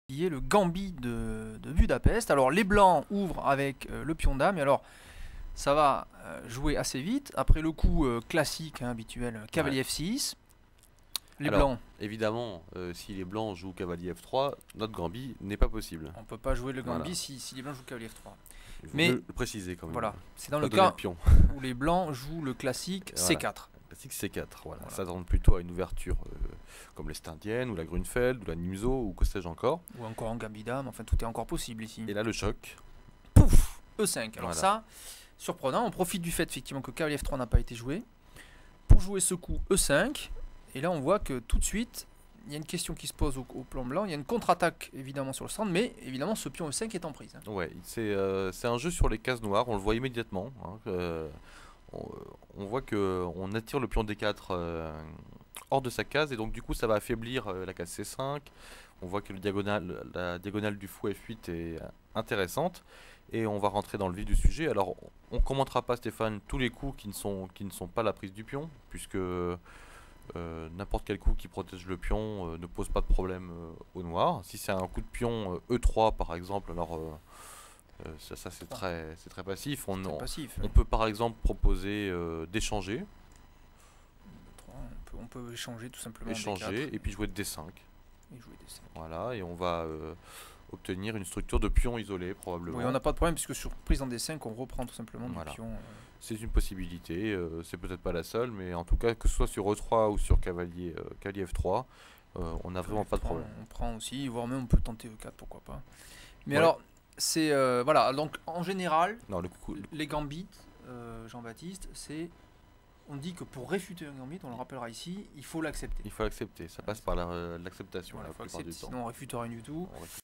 qui est le gambit de Budapest. Alors les blancs ouvrent avec le pion dame, et alors ça va jouer assez vite. Après le coup classique, hein, habituel, cavalier Ouais. F6. Les Alors, blancs, évidemment, si les blancs jouent cavalier F3, notre gambit n'est pas possible. on peut pas jouer le gambit Voilà. si les blancs jouent cavalier F3. Il faut Mais mieux le préciser quand même. voilà, c'est dans Pas le donner le cas pion. où les blancs jouent le classique Voilà. C4. Classique C4, voilà. Voilà. Ça donne plutôt à une ouverture comme l'Est indienne, ou la Grunfeld, ou la Nimzo, ou que sais-je encore. Ou encore en gambit dame, enfin tout est encore possible ici. Et là, le choc. Pouf, E5. Alors Voilà. ça, surprenant, on profite du fait effectivement que cavalier F3 n'a pas été joué pour jouer ce coup E5. Et là on voit que tout de suite, il y a une question qui se pose au plan blanc. Il y a une contre-attaque évidemment sur le stand, mais évidemment ce pion E5 est en prise. Ouais, c'est un jeu sur les cases noires, on le voit immédiatement. Hein, on voit qu'on attire le pion D4 hors de sa case, et donc du coup ça va affaiblir la case C5. On voit que la diagonale du fou F8 est intéressante, et on va rentrer dans le vif du sujet. Alors on commentera pas, Stéphane, tous les coups qui ne sont pas la prise du pion, puisque n'importe quel coup qui protège le pion ne pose pas de problème au noir. Si c'est un coup de pion E3 par exemple, alors ça c'est très passif. C'est passif. On peut par exemple proposer d'échanger, On peut échanger tout simplement. échanger D4 et puis jouer de D5. et jouer D5. Voilà, et on va obtenir une structure de pion isolé probablement. Oui, on n'a pas de problème puisque sur prise en D5, on reprend tout simplement Voilà. du pion. C'est une possibilité, c'est peut-être pas la seule, mais en tout cas que ce soit sur E3 ou sur cavalier F3, on n'a vraiment pas de problème. On prend aussi, voire même on peut tenter E4, pourquoi pas. Mais Ouais. alors, c'est voilà, donc en général, Non, les gambits, Jean-Baptiste, c'est, on dit que pour réfuter un gambit, on le rappellera ici, il faut l'accepter. il faut accepter, ça passe par l'acceptation Voilà, la il faut plupart accepter, du temps. sinon on réfute rien du tout. On réfute